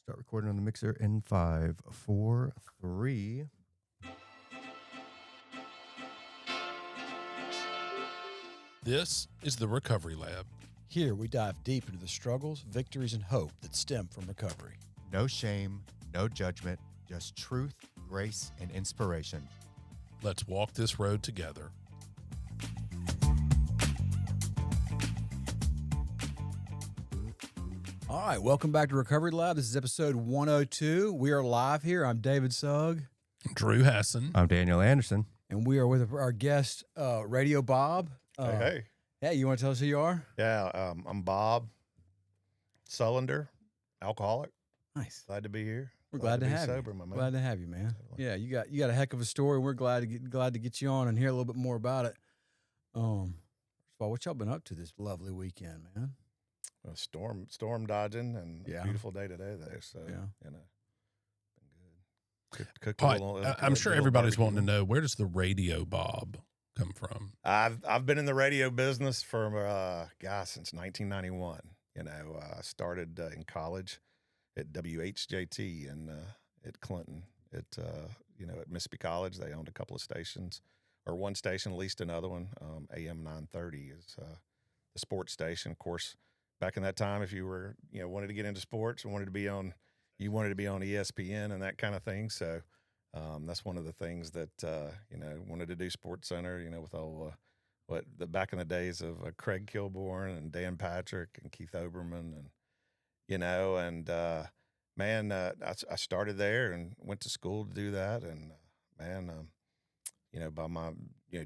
Start recording on the mixer in 5, 4, 3. This is the Recovery Lab. Here we dive deep into the struggles, victories, and hope that stem from recovery. No shame, no judgment, just truth, grace, and inspiration. Let's walk this road together. All right, welcome back to Recovery Lab. This is episode 102. We are live here. I'm David Sugg. Drew Hassin. I'm Daniel Anderson. And we are with our guest, Radio Bob. Hey. Yeah, you want to tell us who you are? Yeah, I'm Bob Sullender, alcoholic. Nice. Glad to be here. We're glad to be have sober, you. my man. Glad to have you, man. Yeah, you got a heck of a story. We're glad to get you on and hear a little bit more about it. First of all, what y'all been up to this lovely weekend, man? Storm dodging and Yeah. a beautiful day today, though. So Yeah. you know, been good. Cooked All a right, little, I'm sure everybody's wanting to barbecue. know, where does the Radio Bob come from? I've been in the radio business for since 1991. You know, I started in college at WHJT and at Clinton. At Mississippi College, they owned a couple of stations, or one station, leased another one. AM 930 is the sports station. Of course, back in that time, if you were wanted to get into sports and wanted to be on ESPN and that kind of thing. So that's one of the things that wanted to do Sports Center. With all back in the days of Craig Kilborn and Dan Patrick and Keith Oberman I started there and went to school to do that. And by my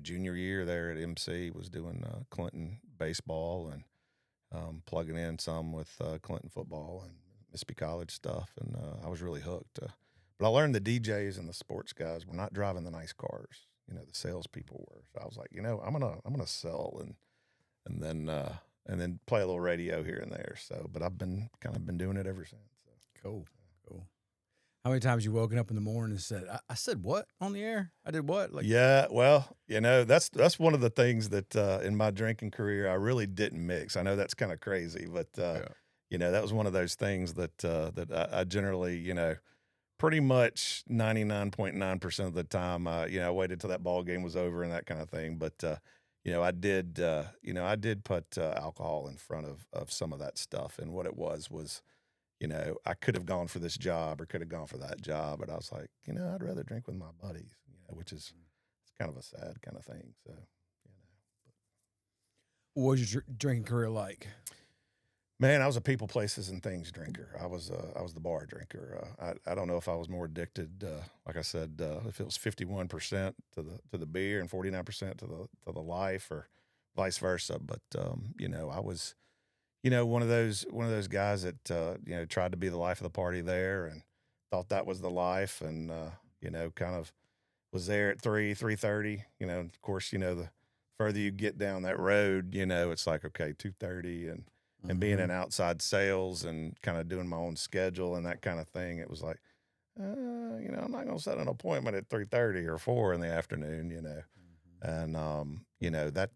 junior year there at MC, was doing Clinton baseball and plugging in some with Clinton football and Mississippi College stuff. And I was really hooked. But I learned the DJs and the sports guys were not driving the nice cars. The salespeople were. So I was like, I'm gonna sell and then play a little radio here and there. So, but I've been doing it ever since. So. Cool. How many times you woken up in the morning and said, I said what on the air? I did what? Yeah, well, that's one of the things that in my drinking career I really didn't mix. I know that's kind of crazy, but that was one of those things that I generally, pretty much 99.9% of the time, I waited till that ball game was over and that kind of thing. But I did put alcohol in front of some of that stuff, and what it was. I could have gone for this job or could have gone for that job, but I was like, I'd rather drink with my buddies, which is it's kind of a sad kind of thing. So, What was your drinking career like? Man, I was a people, places, and things drinker. I was the bar drinker. I don't know if I was more addicted. Like I said, if it was 51% to the beer and 49% to the life, or vice versa. But I was. One of those guys that tried to be the life of the party there and thought that was the life, and kind of was there at 3:30. Of course, the further you get down that road, it's like, okay, 2:30, and being in outside sales and kind of doing my own schedule and that kind of thing. It was like, I'm not going to set an appointment at 3:30 or 4 in the afternoon. And that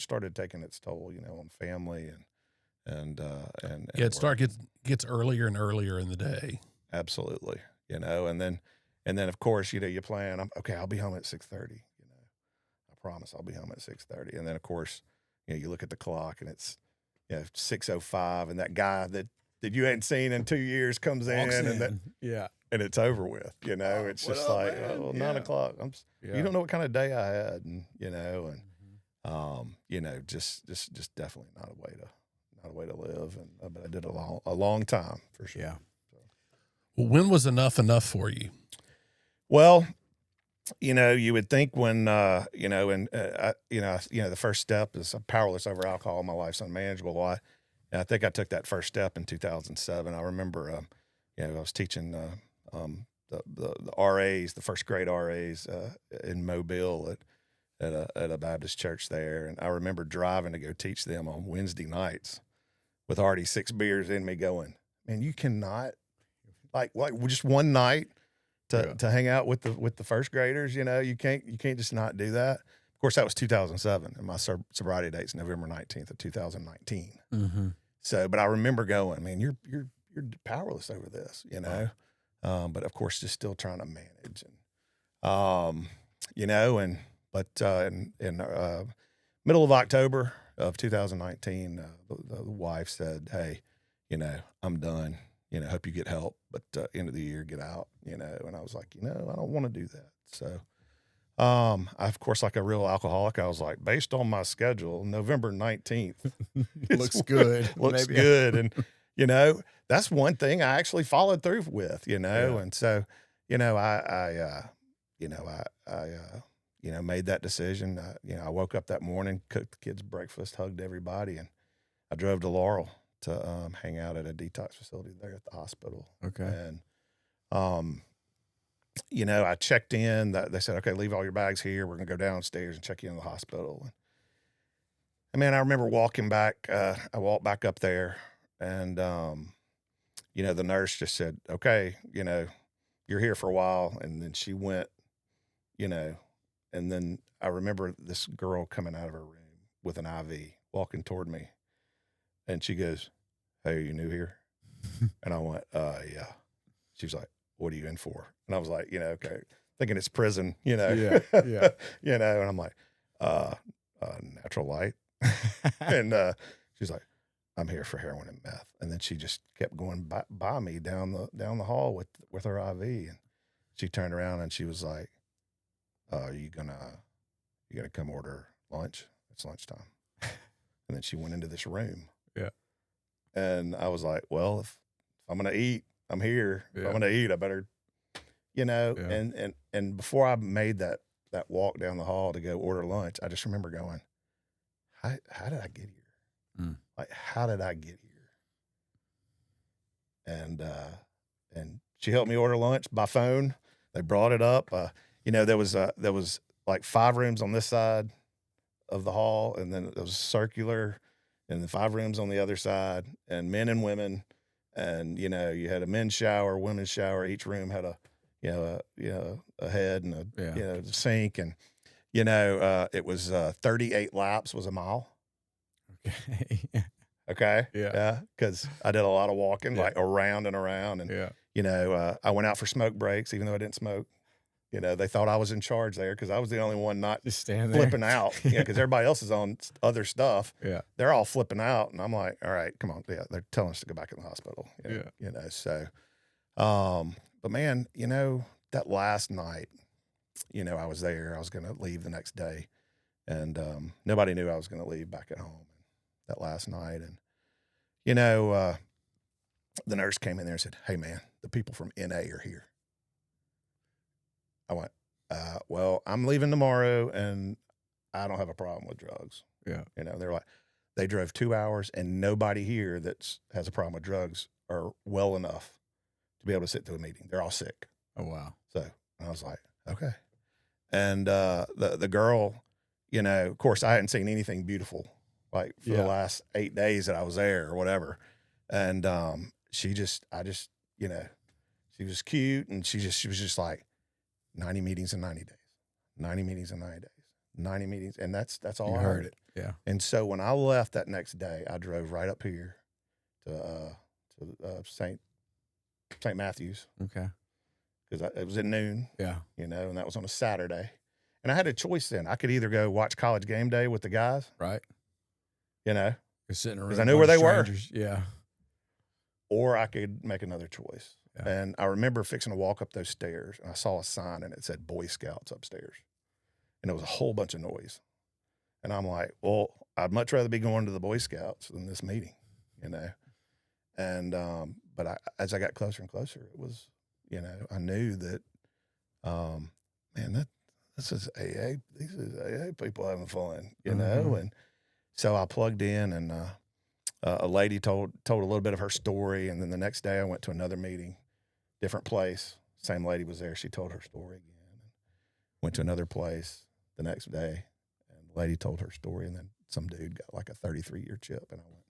started taking its toll, on family and It gets earlier and earlier in the day. Absolutely, and then of course, you plan. I'll be home at 6:30. I promise I'll be home at 6:30. And then of course, you look at the clock and it's 6:05, and that guy that you hadn't seen in 2 years comes in, and it's over with. It's just like 9 o'clock. You don't know what kind of day I had, and just definitely not a way to live. And but I did a long time for sure. Yeah. Well, when was enough for you? Well, you would think when the first step is I'm powerless over alcohol. My life's unmanageable. I think I took that first step in 2007. I remember, I was teaching the RAs, the first grade RAs in Mobile at a Baptist church there, and I remember driving to go teach them on Wednesday nights with already 6 beers in me, going, man, you cannot like just one night to hang out with the first graders. You can't just not do that. Of course, that was 2007, and my sobriety date's November 19th of 2019. Mm-hmm. So, but I remember going, man, you're you're powerless over this, you know. But of course, just still trying to manage, and you know, but in middle of October of 2019, the wife said, "Hey, you know, I'm done. You know, hope you get help, but end of the year, get out." You know, and I was like, you know, I don't want to do that. So, of course, like a real alcoholic, I was like, based on my schedule, November 19th Looks good. looks Maybe. good, and you know, that's one thing I actually followed through with. You know, Yeah. and so, you know, you know, you know, made that decision. You know, I woke up that morning, cooked the kids breakfast, hugged everybody, and I drove to Laurel to hang out at a detox facility there at the hospital. Okay. And, you know, I checked in. They said, okay, leave all your bags here. We're going to go downstairs and check you in the hospital. And man, I remember walking back. I walked back up there, and, you know, the nurse just said, okay, you know, you're here for a while. And then she went, you know, and then I remember this girl coming out of her room with an IV walking toward me. And she goes, "Hey, are you new here?" And I went, yeah. She was like, "What are you in for?" And I was like, you know, okay, thinking it's prison, you know. Yeah, yeah. You know, and I'm like, natural light. And she's like, "I'm here for heroin and meth." And then she just kept going by me down the hall with her IV. And she turned around and she was like, you gonna come order lunch? It's lunchtime." And then she went into this room. Yeah. And I was like, well, if I'm going to eat, I'm here. If I'm going to eat, I better, you know, and before I made that walk down the hall to go order lunch, I just remember going, how did I get here? Like, how did I get here? And she helped me order lunch by phone. They brought it up. You know, there was like 5 rooms on this side of the hall, and then it was circular, and the 5 rooms on the other side, and men and women. And, you know, you had a men's shower, women's shower. Each room had a head and a, you know, sink. And, you know, it was 38 laps was a mile. Okay. Okay. Yeah. Yeah. Cause I did a lot of walking, like around and around. And, you know, I went out for smoke breaks, even though I didn't smoke. You know, they thought I was in charge there because I was the only one not Just standing there flipping out. Yeah, because everybody else is on other stuff. Yeah. They're all flipping out. And I'm like, all right, come on. Yeah, they're telling us to go back in the hospital. You know, so, but man, you know, that last night, you know, I was there. I was going to leave the next day. And nobody knew I was going to leave back at home that last night. And, you know, the nurse came in there and said, "Hey, man, the people from NA are here." I went, well, I'm leaving tomorrow and I don't have a problem with drugs. Yeah. You know, they're like, they drove 2 hours and nobody here has a problem with drugs are well enough to be able to sit through a meeting. They're all sick. Oh, wow. So I was like, okay. And the girl, you know, of course I hadn't seen anything beautiful like for the last 8 days that I was there or whatever. And you know, she was cute, and she was just like, 90 meetings in 90 days, 90 meetings in 90 days, 90 meetings. And that's all I heard. Yeah. And so when I left that next day, I drove right up here to St. Matthews. Okay. Because it was at noon. Yeah. You know, and that was on a Saturday. And I had a choice then. I could either go watch College Game Day with the guys. Right. You know. Because I knew where they were. Yeah. Or I could make another choice. Yeah. And I remember fixing to walk up those stairs, and I saw a sign, and it said Boy Scouts upstairs. And it was a whole bunch of noise. And I'm like, well, I'd much rather be going to the Boy Scouts than this meeting, you know. And but as I got closer and closer, it was, you know, I knew that, man, this is AA. These is AA people having fun, you know. And so I plugged in, and a lady told a little bit of her story, and then the next day I went to another meeting, different place. Same lady was there. She told her story again. Went to another place the next day, and the lady told her story, and then some dude got like a 33-year chip, and I went,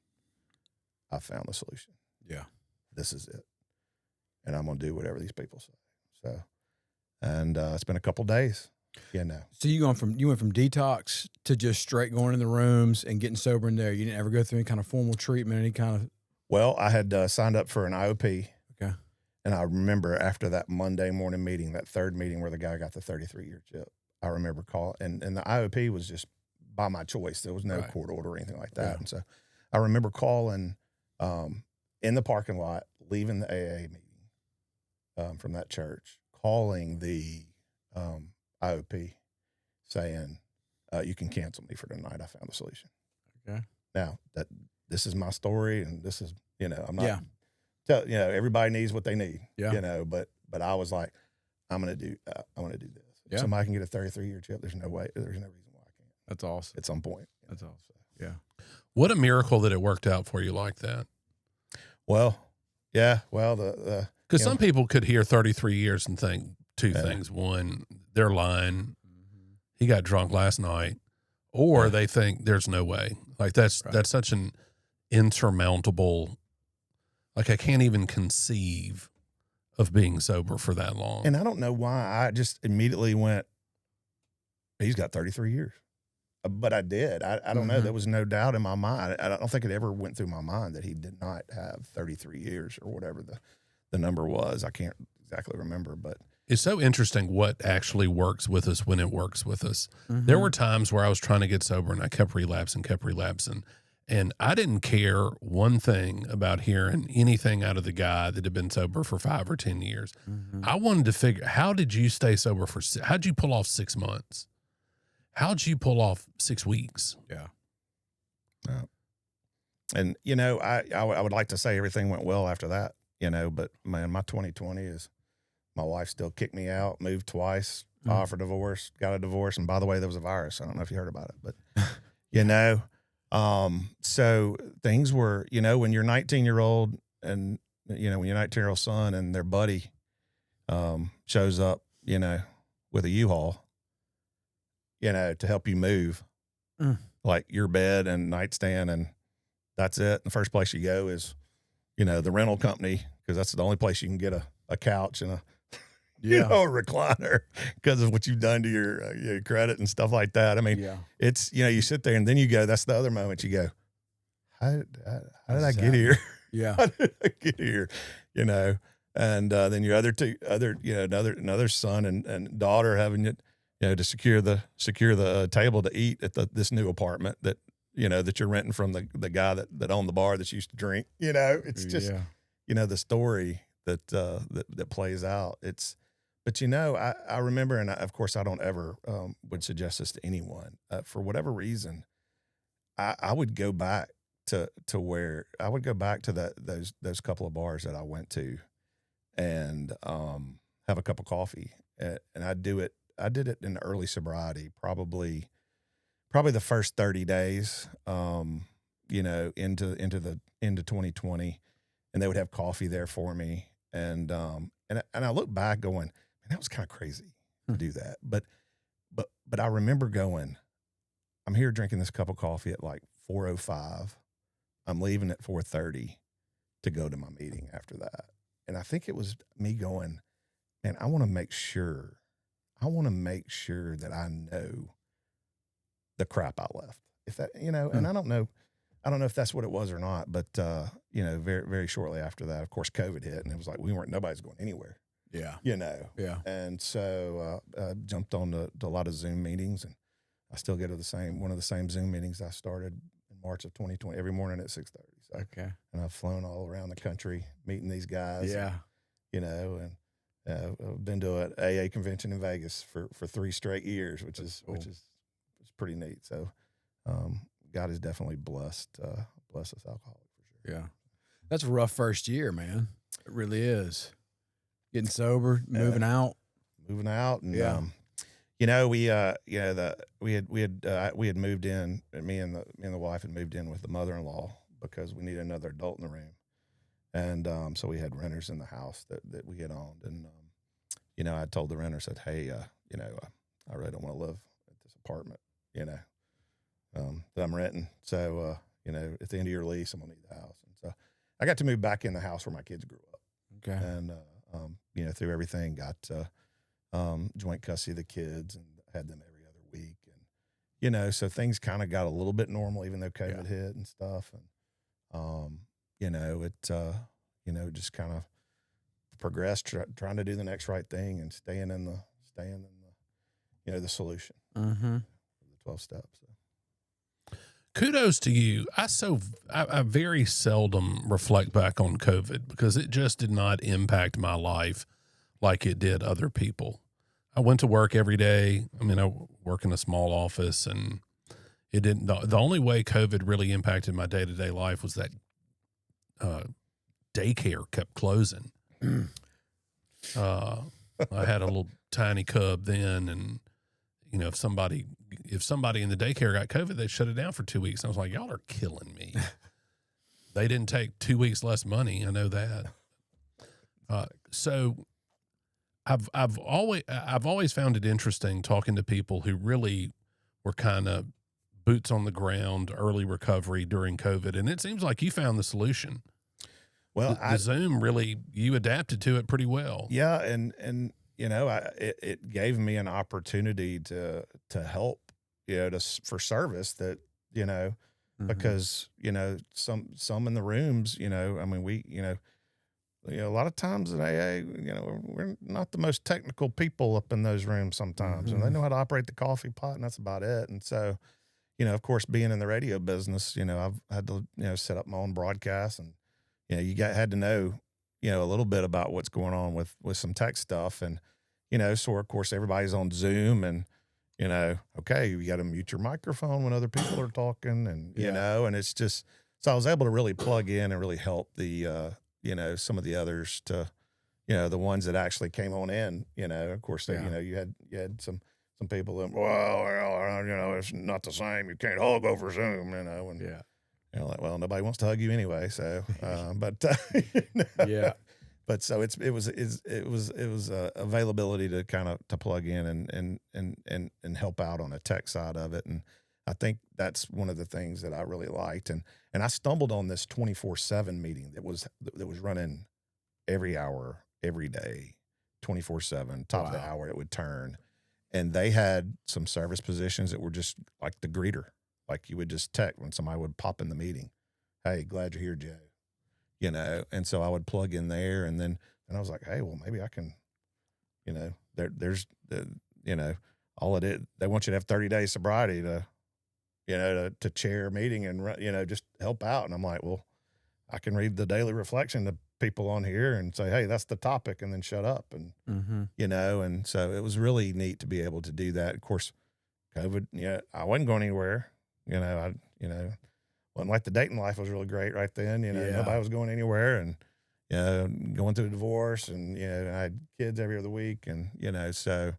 I found the solution. Yeah. This is it. And I'm going to do whatever these people say. So, and it's been a couple days. Yeah, no. So you went from detox to just straight going in the rooms and getting sober in there. You didn't ever go through any kind of formal treatment, any kind of Well, I had signed up for an IOP. Okay. And I remember after that Monday morning meeting, that third meeting where the guy got the 33-year chip, I remember calling, and the IOP was just by my choice. There was no Right. court order or anything like that. Yeah. And so I remember calling in the parking lot, leaving the AA meeting from that church, calling the IOP saying, you can cancel me for tonight. I found a solution. Okay. Now, this is my story, and this is, I'm not, Yeah. everybody needs what they need, Yeah. but I was like, I'm going to do this. If Yeah. somebody can get a 33-year chip, there's no reason why I can't That's awesome. at some point. That's awesome. Yeah. What a miracle that it worked out for you like that. Well, yeah. Well, the Because you know, some people could hear 33 years and think two Yeah. things. One, they're lying. He got drunk last night. Or Yeah. they think there's no way. Like that's such an insurmountable, like I can't even conceive of being sober for that long. and I don't know why I just immediately went, he's got 33 years. But I did. I don't know. There was no doubt in my mind. I don't think it ever went through my mind that he did not have 33 years or whatever the number was. I can't exactly remember, but It's so interesting what actually works with us when it works with us. There were times where I was trying to get sober and I kept relapsing. And I didn't care one thing about hearing anything out of the guy that had been sober for 5 or 10 years. I wanted to figure, how did you stay sober how'd you pull off 6 months? How'd you pull off 6 weeks? Yeah. and I would like to say everything went well after that, but man, my 2020 is my wife still kicked me out, moved twice, filed for divorce, got a divorce, and by the way, there was a virus. I don't know if you heard about it, but so things were, when you're 19-year-old and when your 19-year-old son and their buddy shows up, with a U-Haul, to help you move, like your bed and nightstand, and that's it. The first place you go is, the rental company, because that's the only place you can get a couch and a recliner because of what you've done to your credit and stuff like that. I mean, it's, you sit there and then you go, that's the other moment you go, how did I get here? Yeah. How did I get here? And then your another son and daughter having it, to secure the table to eat at this new apartment that you're renting from the guy that owned the bar that used to drink. It's just the story that plays out. But I remember, and of course I don't ever would suggest this to anyone. For whatever reason, I would go back to where I would go back to those couple of bars that I went to, and have a cup of coffee, and I did it in early sobriety, probably the first 30 days, into 2020, and they would have coffee there for me, and I look back going, man, that was kind of crazy to do that, but I remember going, I'm here drinking this cup of coffee at like 4:05, I'm leaving at 4:30 to go to my meeting after that, and I think it was me going, man, I want to make sure that I know the crap I left. If that, and I don't know if that's what it was or not, but very, very shortly after that, of course, COVID hit, and it was like nobody's going anywhere. Yeah. Yeah. And so jumped on to a lot of Zoom meetings, and I still go to one of the same Zoom meetings I started in March of 2020 every morning at 6:30. So, Okay. and I've flown all around the country meeting these guys. Yeah. And I've been to an AA convention in Vegas for 3 straight years, which is pretty neat. So, God has definitely blessed us alcoholic for sure. Yeah. That's a rough first year, man. It really is. Getting sober, moving out, and we had moved in. Me and the wife had moved in with the mother-in-law because we needed another adult in the room, and so we had renters in the house that we had owned, and I told the renter, said, hey, I really don't want to live at this apartment, that I'm renting. So at the end of your lease, I'm gonna need the house, and so I got to move back in the house where my kids grew up. Okay. And through everything, got joint custody of the kids and had them every other week, and so things kind of got a little bit normal, even though COVID hit and stuff, and just kind of progressed, trying to do the next right thing and staying in the the solution. Mm-hmm. The 12 steps. So. Kudos to you. I very seldom reflect back on COVID because it just did not impact my life like it did other people. I went to work every day. I mean, I work in a small office, and it didn't. The only way COVID really impacted my day-to-day life was that daycare kept closing. I had a little tiny cub then, and if somebody in the daycare got COVID, they shut it down for 2 weeks. I was like, y'all are killing me. They didn't take 2 weeks less money. I know that. So I've always found it interesting talking to people who really were kind of boots on the ground, early recovery during COVID. And it seems like you found the solution. Well, the Zoom really, you adapted to it pretty well. Yeah. And it gave me an opportunity to help, for service that, Mm-hmm. because, some in the rooms, I mean, we, a lot of times in AA, we're not the most technical people up in those rooms sometimes, and they know how to operate the coffee pot, and that's about it. And so, of course, being in the radio business, I've had to, set up my own broadcast, and, had to know, a little bit about what's going on with some tech stuff. And, so of course everybody's on Zoom, and, okay, you got to mute your microphone when other people are talking, and, and it's just, so I was able to really plug in and really help the, some of the others to, the ones that actually came on in, of course, they, you had some people that, well, it's not the same. You can't hug over Zoom, and like, well, nobody wants to hug you anyway. So, but so it was availability to kind of to plug in and help out on the tech side of it. And I think that's one of the things that I really liked. And I stumbled on this 24/7 meeting that was running every hour, every day, 24/7, top of the hour it would turn. And they had some service positions that were just like the greeter. Like you would just text when somebody would pop in the meeting. Hey, glad you're here, Joe. And so I would plug in there, and I was like, hey, well, maybe I can, there's all it is. They want you to have 30 days sobriety to chair a meeting and, just help out. And I'm like, well, I can read the daily reflection to people on here and say, hey, that's the topic, and then shut up. And, and so it was really neat to be able to do that. Of course, COVID, I wasn't going anywhere. Wasn't like the dating life was really great right then. Nobody was going anywhere, and, going through a divorce, and, I had kids every other week, and, so,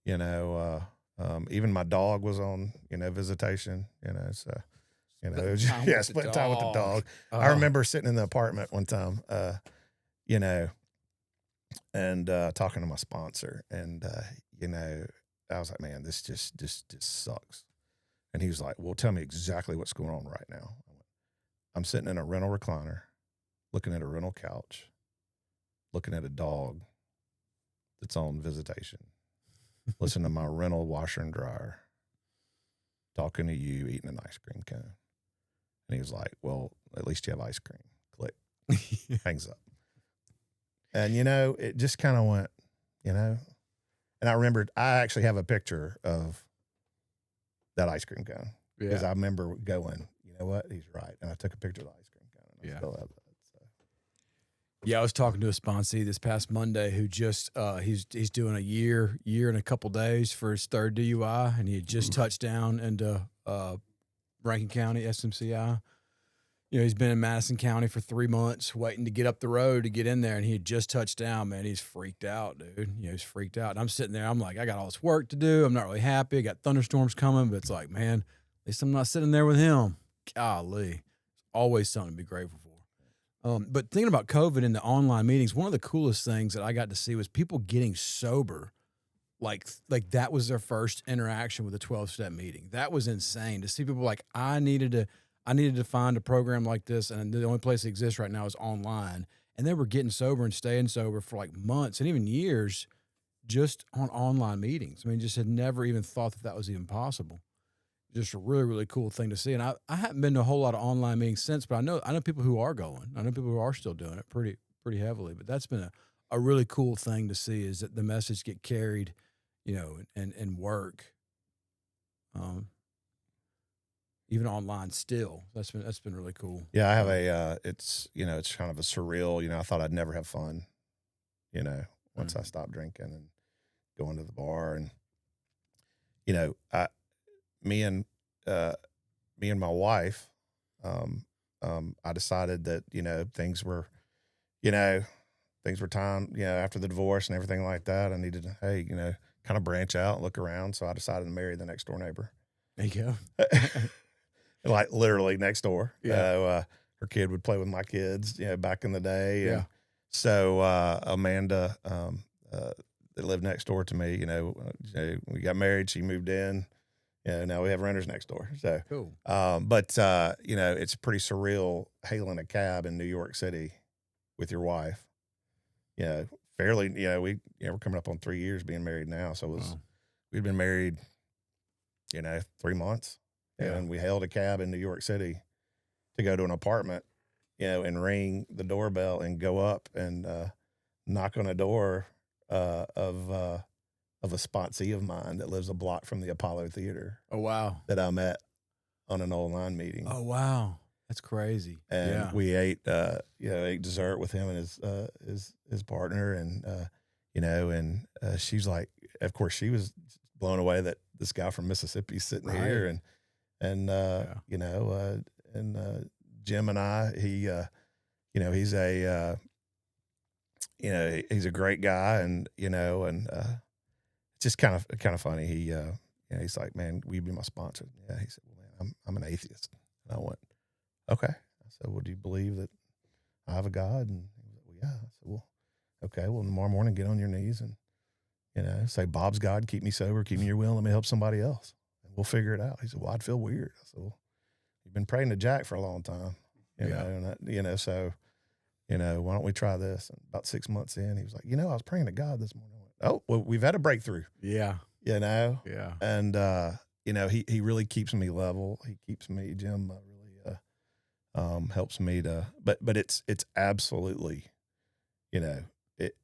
even my dog was on, visitation, so, it was just, spending time with the dog. I remember sitting in the apartment one time, and, talking to my sponsor, and, I was like, man, this just sucks. And he was like, well, tell me exactly what's going on right now. I'm sitting in a rental recliner, looking at a rental couch, looking at a dog that's on visitation, listening to my rental washer and dryer, talking to you, eating an ice cream cone. And he was like, well, at least you have ice cream. Click. Hangs up. And, it just kind of went, and I remembered, I actually have a picture of that ice cream cone, because I remember going, you know what, he's right. And I took a picture of the ice cream cone, and I still have that. So. Yeah, I was talking to a sponsee this past Monday who just he's doing a year and a couple days for his third DUI, and he had just touched down into Rankin County SMCI. He's been in Madison County for 3 months, waiting to get up the road to get in there, and he had just touched down. Man, he's freaked out, dude. He's freaked out. And I'm sitting there, I'm like, I got all this work to do. I'm not really happy. I got thunderstorms coming, but it's like, man, at least I'm not sitting there with him. Golly, it's always something to be grateful for. But thinking about COVID and the online meetings, one of the coolest things that I got to see was people getting sober. Like that was their first interaction with a 12-step meeting. That was insane to see people like, I needed to find a program like this, and the only place it exists right now is online. And they were getting sober and staying sober for like months and even years just on online meetings. I mean, just had never even thought that was even possible. just a really, really cool thing to see. And I haven't been to a whole lot of online meetings since, but I know people who are going. I know people who are still doing it pretty heavily. But that's been a really cool thing to see, is that the message get carried, and work. Even online still. That's been really cool. Yeah, I have it's kind of a surreal, I thought I'd never have fun, once I stopped drinking and going to the bar. And, me and my wife, I decided that, things were time, after the divorce and everything like that. I needed to, hey, kind of branch out and look around. So I decided to marry the next door neighbor. There you go. Like literally next door. Yeah. Her kid would play with my kids, back in the day. And Yeah. so Amanda, that lived next door to me, we got married, she moved in. Now we have renters next door. So Cool. but it's pretty surreal hailing a cab in New York City with your wife. Fairly, we're coming up on 3 years being married now. So we'd been married, 3 months. Yeah. And we hailed a cab in New York City to go to an apartment, and ring the doorbell and go up and knock on a door of a sponsee of mine that lives a block from the Apollo Theater. Oh, wow. That I met on an online meeting. Oh, wow. That's crazy. And we ate dessert with him and his partner, and she's like, of course, she was blown away that this guy from Mississippi's sitting here, and Jim and I, he's he's a great guy, and it's just kind of funny. He's like, man, will you be my sponsor? Yeah, he said, well, man, I'm an atheist. And I went, okay. I said, well, do you believe that I have a God? And he was like, well, yeah. I said, well, okay. Well, tomorrow morning, get on your knees and say, Bob's God, keep me sober, keep me in your will, let me help somebody else, and we'll figure it out. He said, well, I'd feel weird. I said, well, you've been praying to Jack for a long time, so, why don't we try this? And about 6 months in, he was like, I was praying to God this morning. I went, oh, well, we've had a breakthrough. Yeah. Yeah. And, he really keeps me level. He keeps me, Jim, really helps me to, but it's absolutely,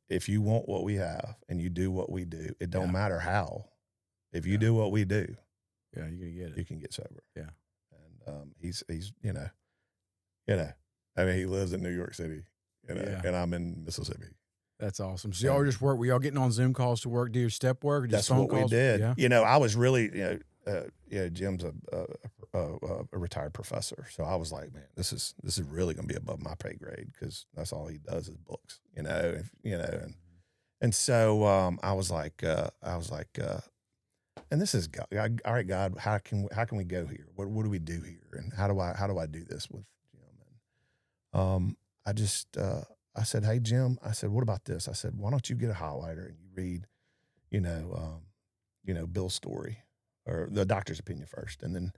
if you want what we have and you do what we do, it don't matter how. If you do what we do, you're gonna get it. You can get sober. Yeah. And he's I mean, he lives in New York City, and I'm in Mississippi. That's awesome. So y'all just work. Were y'all getting on Zoom calls to do your step work? Or just That's phone what calls? we did. Yeah. I was really, Jim's a retired professor, so I was like, man, this is really going to be above my pay grade, because that's all he does is books, and so I was like, and this is God. All right, God, how can we go here? What do we do here? And how do I do this with Jim? And I said, hey, Jim, I said, what about this? I said, why don't you get a highlighter and you read, Bill's story or the doctor's opinion first, and then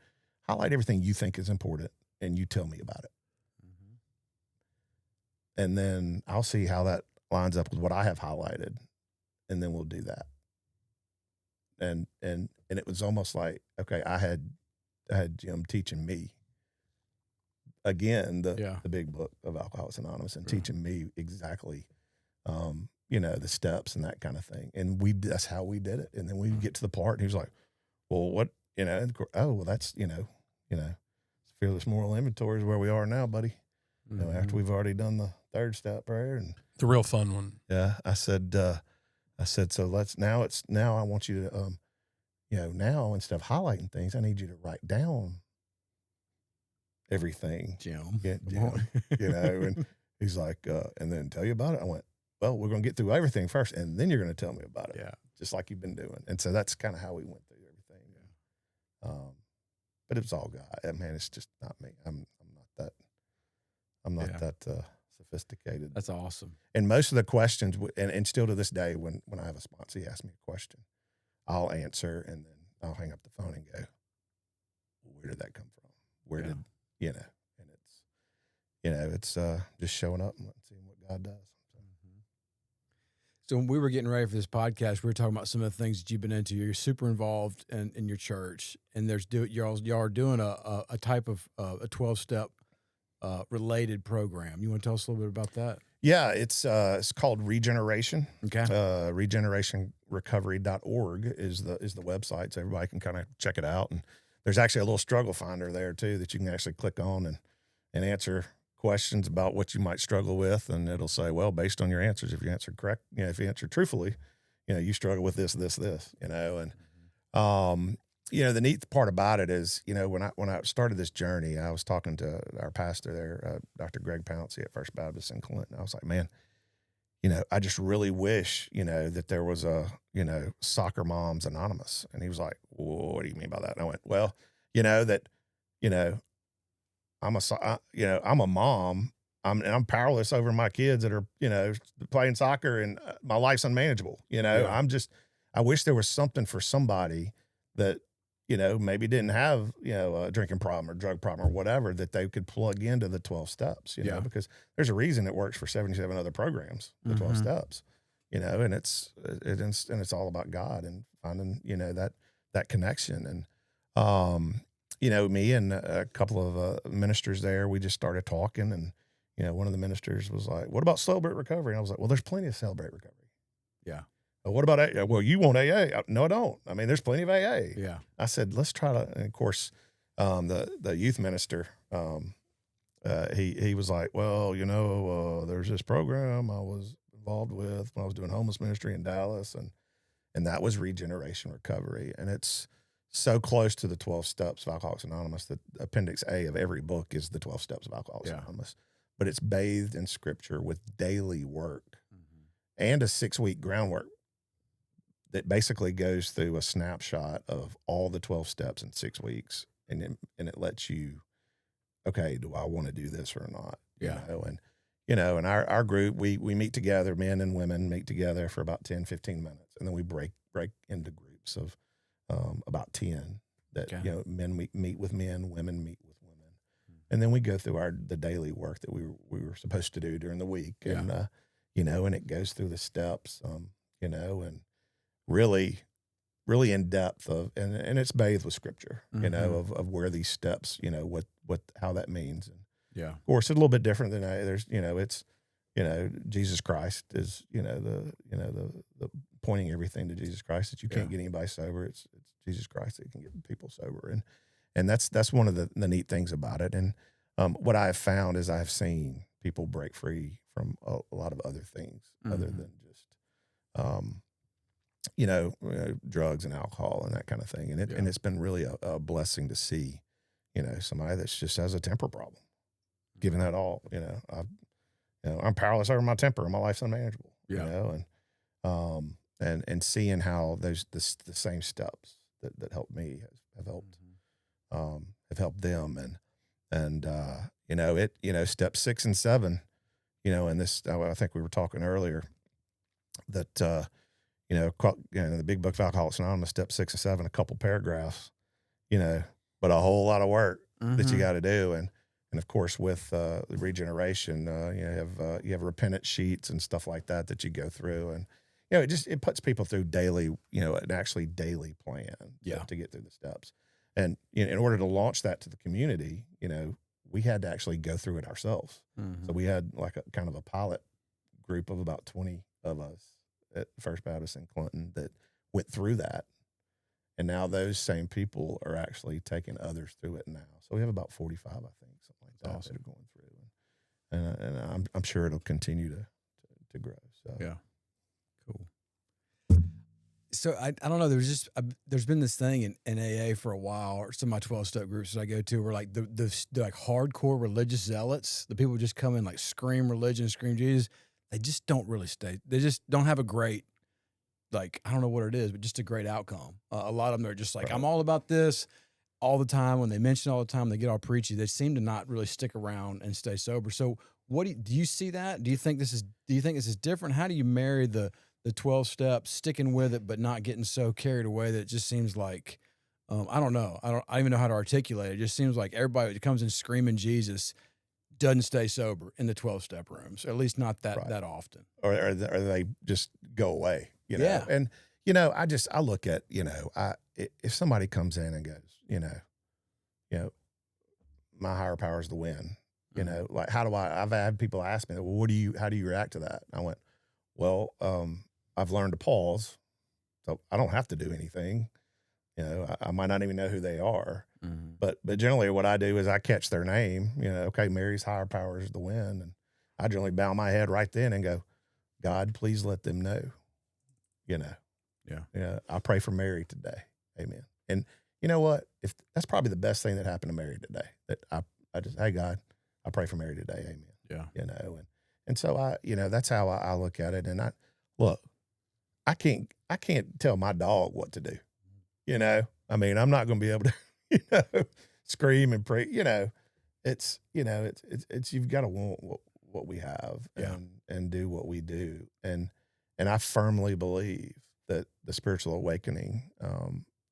highlight everything you think is important and you tell me about it. Mm-hmm. And then I'll see how that lines up with what I have highlighted, and then we'll do that. And it was almost like, okay, I had Jim teaching me again the big book of Alcoholics Anonymous, and teaching me exactly the steps and that kind of thing. And that's how we did it. And then we get to the part, and he was like, well, what, and of course, oh, well, that's, fearless moral inventory is where we are now, buddy. Mm-hmm. After we've already done the third step prayer, and the real fun one. Yeah. I said, so now I want you to, now instead of highlighting things, I need you to write down everything. Jim. Yeah, and he's like, and then tell you about it. I went, well, we're going to get through everything first, and then you're going to tell me about it. Yeah. Just like you've been doing. And so that's kind of how we went through everything. Yeah. But it was all God. Man, it's just not me. I'm not that sophisticated. That's awesome. And most of the questions, and still to this day, when I have a sponsor, he asks me a question, I'll answer, and then I'll hang up the phone and go, well, where did that come from? Where did, and it's just showing up and seeing what God does. So when we were getting ready for this podcast, we were talking about some of the things that you've been into. You're super involved in your church, and y'all are doing a type of a 12-step related program. You want to tell us a little bit about that? Yeah, it's called Regeneration. Okay. Regenerationrecovery.org is the website, so everybody can kind of check it out. And there's actually a little struggle finder there too that you can actually click on and answer questions about what you might struggle with, and it'll say, well, based on your answers, if you answer correct, if you answer truthfully, you struggle with this, and the neat part about it is, when I started this journey, I was talking to our pastor there, Dr. Greg Pouncey at First Baptist in Clinton. I was like, man, I just really wish, that there was a, Soccer Moms Anonymous. And he was like, well, what do you mean by that? And I went, well, I'm a mom. I'm powerless over my kids that are, playing soccer, and my life's unmanageable. Yeah. I wish there was something for somebody that, maybe didn't have, a drinking problem or drug problem or whatever, that they could plug into the 12 steps, because there's a reason it works for 77 other programs, the 12 steps, and it's all about God and finding, that connection. And, me and a couple of ministers there, we just started talking, and, one of the ministers was like, what about Celebrate Recovery? And I was like, well, there's plenty of Celebrate Recovery. Yeah. What about AA? Well, you want AA? No, I don't. I mean, there's plenty of AA. Yeah. I said, let's try to, and of course, the youth minister, he was like, well, there's this program I was involved with when I was doing homeless ministry in Dallas, and that was Regeneration Recovery. And it's so close to the 12 steps of Alcoholics Anonymous that Appendix A of every book is the 12 steps of Alcoholics Anonymous, but it's bathed in scripture with daily work and a 6-week groundwork that basically goes through a snapshot of all the 12 steps in 6 weeks. And it lets you, okay, do I want to do this or not? Yeah. In our group, we meet together, men and women meet together for about 10, 15 minutes. And then we break into groups of about 10 that, men meet with men, women meet with women. And then we go through the daily work that we were supposed to do during the week. And, and it goes through the steps, and really in depth and it's bathed with scripture, of where these steps, how that means. And of course, it's a little bit different than there's, it's, Jesus Christ is, the pointing everything to Jesus Christ, that you can't get anybody sober. It's Jesus Christ that can get people sober. And that's one of the neat things about it. And what I have found is I have seen people break free from a lot of other things other than just, drugs and alcohol and that kind of thing. And it's been really a blessing to see, somebody that's just has a temper problem, given that all, I'm powerless over my temper and my life's unmanageable, and seeing how the same steps that helped me have helped them. And step 6 and 7, and this, I think we were talking earlier that, the big book of Alcoholics Anonymous, step 6 and 7, a couple paragraphs, but a whole lot of work that you got to do. And of course, with the regeneration, you have repentance sheets and stuff like that you go through, and it puts people through daily, an actually daily plan to get through the steps. And in order to launch that to the community, we had to actually go through it ourselves. So we had like a kind of a pilot group of about 20 of us at First Baptist in Clinton that went through that. And now those same people are actually taking others through it now. So we have about 45, I think, something like that, that are going through. And I'm sure it'll continue to grow. So yeah, cool. So I don't know. There's been this thing in AA for a while, or some of my 12-step groups that I go to, where like the like hardcore religious zealots, the people who just come in like scream religion, scream Jesus. They just don't really stay. They just don't have a great, like, I don't know what it is, but just a great outcome. A lot of them are just like, I'm all about this all the time. When they mention all the time, they get all preachy. They seem to not really stick around and stay sober. So what do you see that? Do you think this is different? How do you marry the 12 steps, sticking with it, but not getting so carried away that it just seems like, I don't know. I don't even know how to articulate it. It just seems like everybody that comes in screaming Jesus doesn't stay sober in the 12-step rooms, or at least not that Right. that often. or they just go away, you know? Yeah. And, I look at, if somebody comes in and goes, my higher power is the win, like, I've had people ask me, well, how do you react to that? And I went, well, I've learned to pause, so I don't have to do anything. I might not even know who they are, but generally what I do is I catch their name, okay, Mary's higher power is the win. And I generally bow my head right then and go, God, please let them know, I pray for Mary today. Amen. And you know what? If that's probably the best thing that happened to Mary today, that I just, hey God, I pray for Mary today. Amen. Yeah. And so that's how I look at it. And I can't tell my dog what to do. I'm not going to be able to, scream and pray. It's you've got to want what we have, and do what we do. And I firmly believe that the spiritual awakening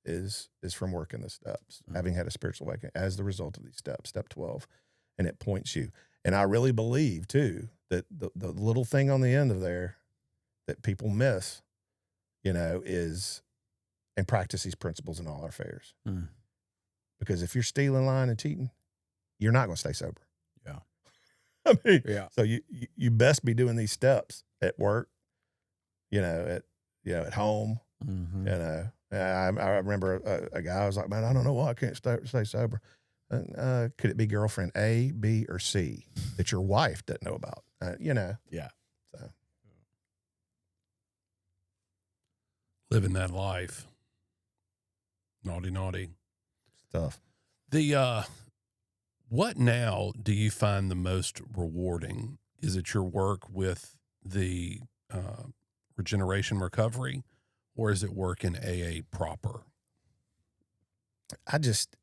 is from working the steps, having had a spiritual awakening as the result of these steps, step 12, and it points you. And I really believe too that the little thing on the end of there that people miss, is, and practice these principles in all our affairs. Because if you're stealing, lying, and cheating, you're not going to stay sober. Yeah. So you best be doing these steps at work, at home. I remember a guy was like, man, I don't know why I can't stay sober. Could it be girlfriend A, B, or C that your wife doesn't know about? Yeah. So. Living that life. Naughty. Stuff. What now do you find the most rewarding? Is it your work with the regeneration recovery, or is it work in AA proper? I just,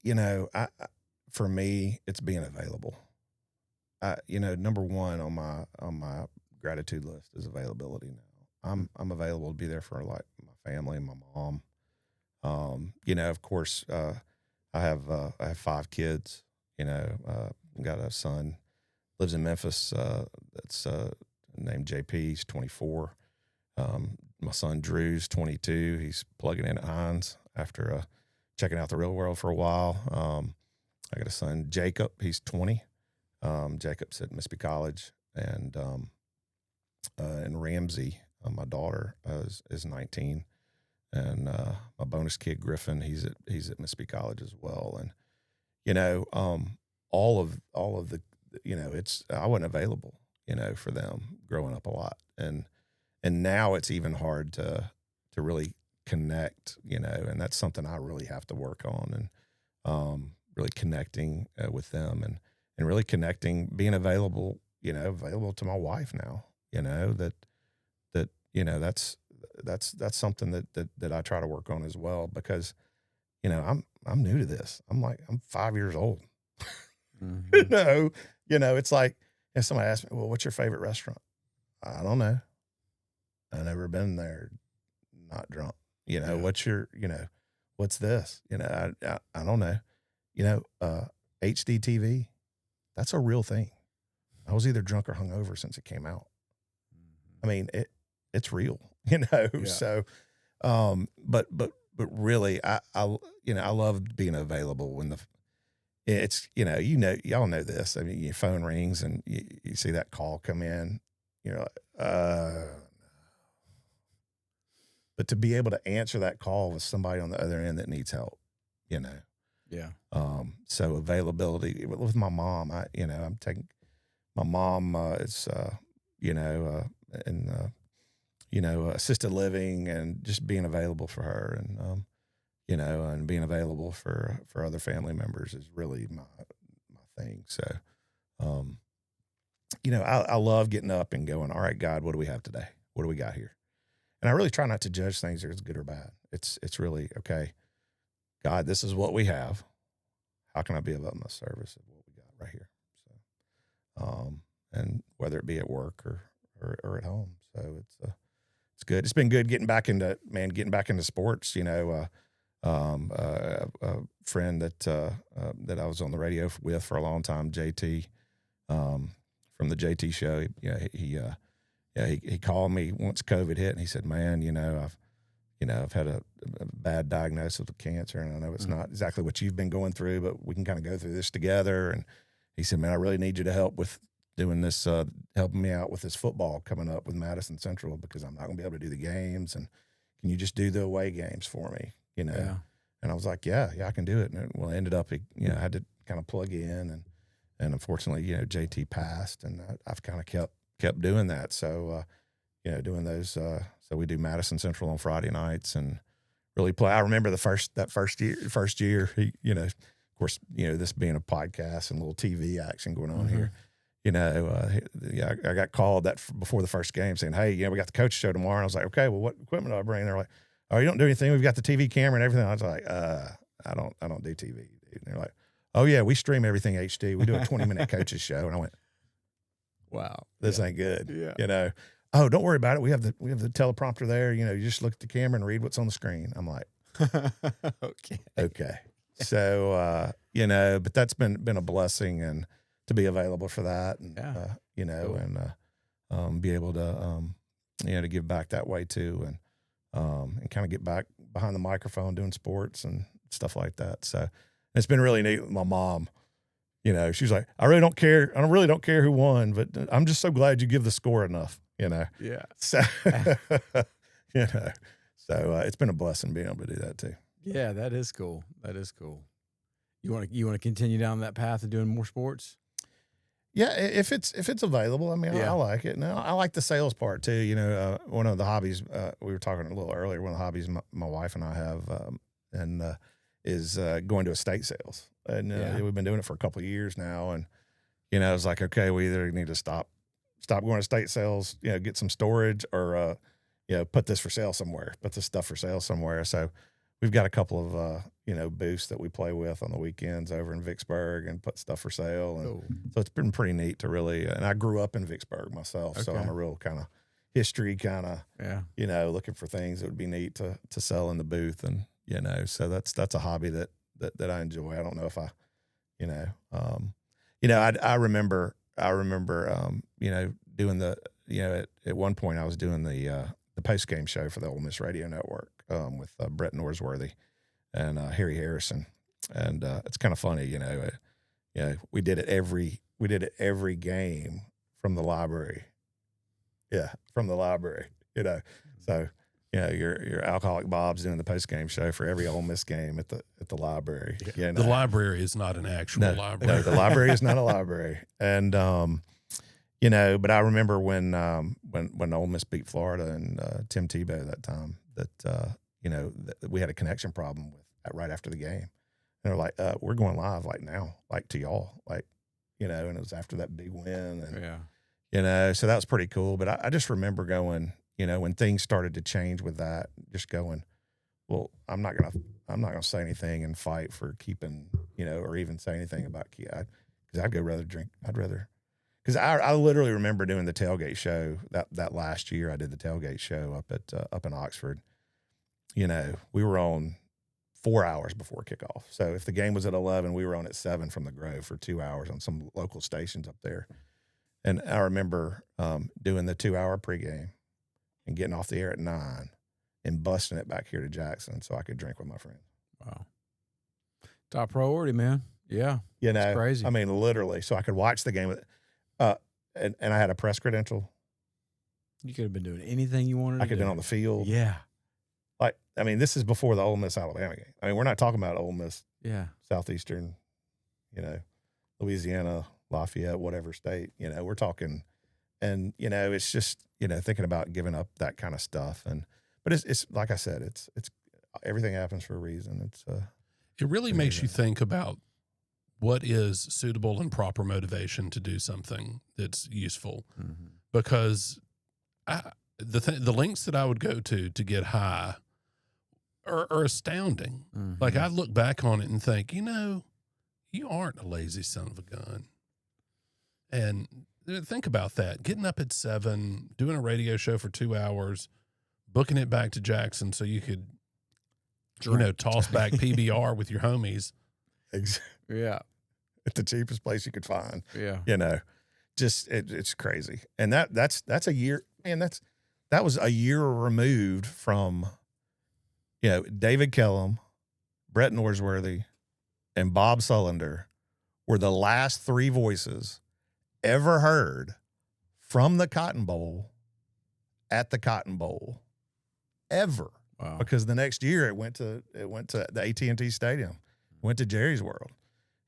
for me, it's being available. Number one on my gratitude list is availability now. I'm available to be there for like my family and my mom. Of course, I have 5 kids. Got a son, lives in Memphis. That's named JP. He's 24. My son Drew's 22. He's plugging in at Hines after checking out the real world for a while. I got a son Jacob. He's 20. Jacob's at Mississippi College, and Ramsey, my daughter, is 19. And my bonus kid Griffin, he's at Mississippi College as well. And all of the I wasn't available for them growing up a lot, and now it's even hard to really connect, and that's something I really have to work on, and really connecting with them, and really connecting, being available to my wife now, that's something that I try to work on as well, because, I'm new to this. I'm 5 years old. It's like if somebody asks me, well, what's your favorite restaurant? I don't know. I've never been there, not drunk. What's your, what's this? I don't know. HD TV, that's a real thing. I was either drunk or hungover since it came out. I mean, it's real, Yeah. So, but really, I love being available when it's, y'all know this. I mean, your phone rings and you see that call come in, you're like, but to be able to answer that call with somebody on the other end that needs help, Yeah. So availability with my mom, I'm taking my mom, is, assisted living, and just being available for her, and, and being available for other family members is really my thing. So, I love getting up and going, all right, God, what do we have today? What do we got here? And I really try not to judge things as good or bad. It's really, okay, God, this is what we have. How can I be of utmost service of what we got right here? So, and whether it be at work or at home. So it's good. It's been good getting back into sports. A friend that I was on the radio with for a long time, JT, from the JT show. He called me once COVID hit, and he said, "Man, I've had a bad diagnosis of cancer, and I know it's not exactly what you've been going through, but we can kind of go through this together." And he said, "Man, I really need you to help with doing this, helping me out with this football coming up with Madison Central, because I'm not going to be able to do the games. And can you just do the away games for me?" Yeah. And I was like, yeah, I can do it. And well, it ended up, I had to kind of plug in, and unfortunately, JT passed, and I've kind of kept doing that. So, doing those. So we do Madison Central on Friday nights and really play. I remember that first year, of course, this being a podcast and a little TV action going on here. I got called before the first game saying, "Hey, we got the coach show tomorrow." And I was like, "Okay, well, what equipment do I bring?" And they're like, "Oh, you don't do anything. We've got the TV camera and everything." I was like, I don't do TV, dude." And they're like, "Oh yeah, we stream everything HD. We do a 20-minute coaches show." And I went, "Wow, this ain't good." Yeah. "Oh, don't worry about it. We have the teleprompter there. You just look at the camera and read what's on the screen." I'm like, okay. So, but that's been a blessing, and to be available for that, and Cool. and be able to to give back that way too, and kind of get back behind the microphone doing sports and stuff like that. So it's been really neat with my mom. She's like, I really don't care who won, but I'm just so glad you give the score enough, Yeah. So, so it's been a blessing being able to do that too. Yeah, that is cool. You want to continue down that path of doing more sports? Yeah, if it's available. I mean, I like it. Now, I like the sales part too. One of the hobbies we were talking a little earlier. One of the hobbies my wife and I have, is going to estate sales, and we've been doing it for a couple of years now. And it's like, okay, we either need to stop going to estate sales, get some storage, or put this stuff for sale somewhere. So we've got a couple of booths that we play with on the weekends over in Vicksburg and put stuff for sale. And so it's been pretty neat to really, and I grew up in Vicksburg myself. So I'm a real kind of history looking for things that would be neat to sell in the booth. And, so that's a hobby that I enjoy. I don't know if I remember, doing at one point I was doing the post game show for the Ole Miss Radio Network, with Brett Norsworthy and Harry Harrison. And it's kind of funny, we did it every game from the library. Yeah, from the library, So, your alcoholic Bob's doing the post game show for every Ole Miss game at the library. The library is not an actual library. No, the library is not a library. And but I remember when Ole Miss beat Florida and Tim Tebow that time, that we had a connection problem right after the game. And they're like, "We're going live like now, like to y'all, like," and it was after that big win, and so that was pretty cool. But I just remember going, when things started to change with that, just going, well, I'm not gonna say anything and fight for keeping, or even say anything about because I'd rather drink. Because I literally remember doing the tailgate show that last year. I did the tailgate show up in Oxford. We were on 4 hours before kickoff. So if the game was at 11, we were on at 7 from the Grove for 2 hours on some local stations up there. And I remember doing the 2-hour pregame and getting off the air at 9 and busting it back here to Jackson so I could drink with my friends. Wow. Top priority, man. Yeah. It's crazy. I mean, literally, so I could watch the game with and I had a press credential. You could have been doing anything you wanted to do. I could have been on the field. Yeah. This is before the Ole Miss Alabama game. I mean, we're not talking about Ole Miss, Southeastern, Louisiana, Lafayette, whatever state. We're talking, and it's just thinking about giving up that kind of stuff. But it's like I said, it's everything happens for a reason. It really makes you think about what is suitable and proper motivation to do something that's useful, because the lengths that I would go to get high are astounding. Like, I look back on it and think, you aren't a lazy son of a gun. And think about that. Getting up at 7, doing a radio show for 2 hours, booking it back to Jackson so you could, toss back PBR with your homies. Yeah. At the cheapest place you could find. Yeah. just it's crazy. And that's a year, man. That was a year removed from, David Kellum, Brett Norsworthy, and Bob Sullender were the last three voices ever heard from the Cotton Bowl at the Cotton Bowl ever. Wow. Because the next year it went to the AT&T Stadium, went to Jerry's World.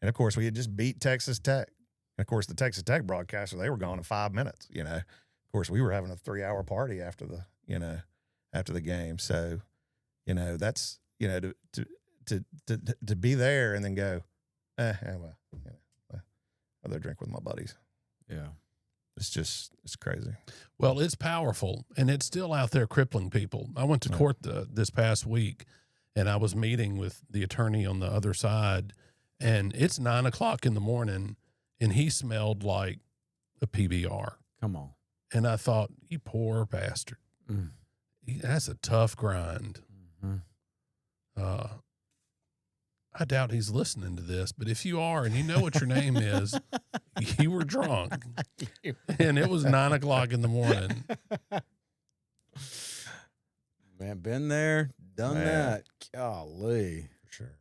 And of course we had just beat Texas Tech. And of course the Texas Tech broadcaster, they were gone in 5 minutes, Of course we were having a 3-hour party after the game. So, that's, to be there and then go, I'll go drink with my buddies. Yeah. It's crazy. Well, it's powerful, and it's still out there crippling people. I went to court this past week, and I was meeting with the attorney on the other side, and it's 9 o'clock in the morning, and he smelled like a PBR. Come on. And I thought, you poor bastard. Mm. That's a tough grind. Mm-hmm. I doubt he's listening to this, but if you are and you know what your name is, you were drunk. And it was 9 o'clock in the morning. Man, been there, done that. Golly. For sure.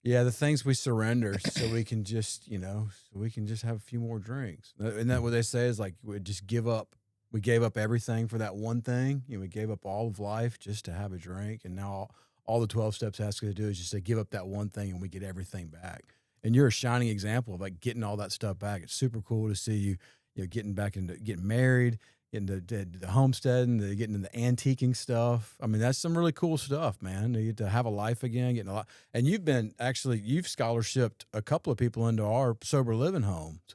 Yeah, the things we surrender so we can just, have a few more drinks. Isn't that what they say is like we just give up. We gave up everything for that one thing. We gave up all of life just to have a drink. And now all the 12 steps ask us to do is just to give up that one thing and we get everything back. And you're a shining example of like getting all that stuff back. It's super cool to see you, getting back into getting married, getting to the homesteading, getting into the antiquing stuff. I mean, that's some really cool stuff, man. You get to have a life again, getting a lot. And you've scholarshiped a couple of people into our sober living homes.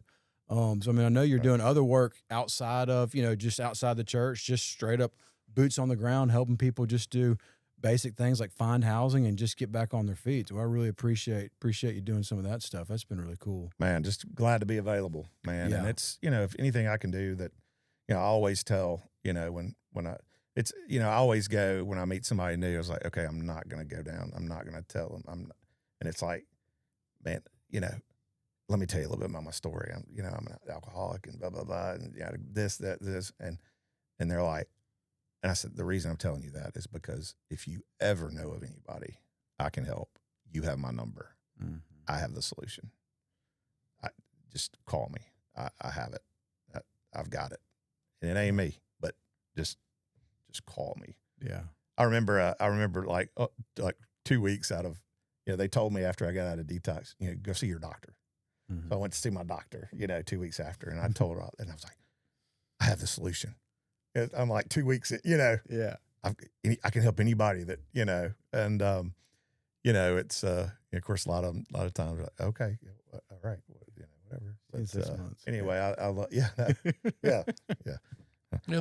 So, I mean, I know you're doing other work outside of, just outside the church, just straight up boots on the ground, helping people just do basic things like find housing and just get back on their feet. So I really appreciate you doing some of that stuff. That's been really cool. Man, just glad to be available, man. Yeah. And it's, if anything I can do that, I always tell, I always go when I meet somebody new, I was like, okay, I'm not going to go down. I'm not going to tell them. And it's like, man, let me tell you a little bit about my story. I'm an alcoholic and blah, blah, blah. And this. And they're like, and I said, the reason I'm telling you that is because if you ever know of anybody I can help, you have my number. Mm-hmm. I have the solution. Just call me. I have it. I've got it. And it ain't me, but just call me. Yeah. I remember like 2 weeks out of, they told me after I got out of detox, go see your doctor. Mm-hmm. So I went to see my doctor, 2 weeks after, and I told her, and I was like, I have the solution. I'm like 2 weeks, Yeah. I can help anybody that, and, it's, of course, a lot of times, like, okay, all right, whatever. But, anyway, I love, yeah. Yeah,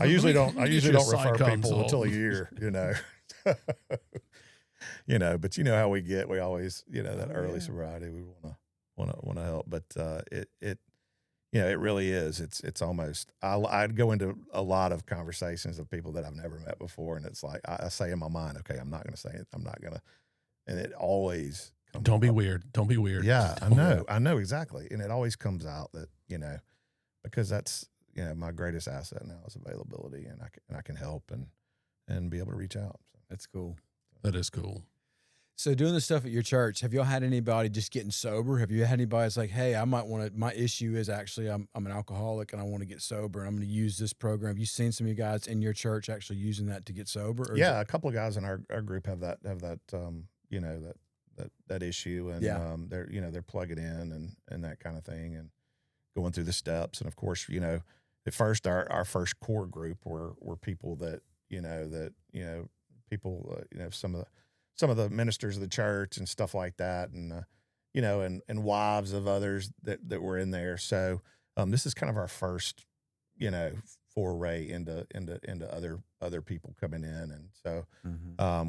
I usually don't refer psych people consult. until a year, but how we get, we always, that early sobriety, we want to help, but, it really is. It's almost, I'd go into a lot of conversations of people that I've never met before. And it's like, I say in my mind, okay, I'm not going to say it. I'm not going to, and it always comes Don't be up. weird. Don't be weird. Yeah, I know exactly. And it always comes out that, because that's, my greatest asset now is availability, and I can help and be able to reach out. So. That's cool. That is cool. So doing the stuff at your church, have y'all had anybody just getting sober? Have you had anybody that's like, hey, I might want to, my issue is actually I'm an alcoholic and I want to get sober and I'm going to use this program. Have you seen some of you guys in your church actually using that to get sober? Or Yeah, a couple of guys in our group have that that issue, and they're plugging in and that kind of thing, and going through the steps. And of course, at first our first core group were people that people some of the ministers of the church and stuff like that, and and wives of others that were in there. So this is kind of our first foray into other people coming in, and so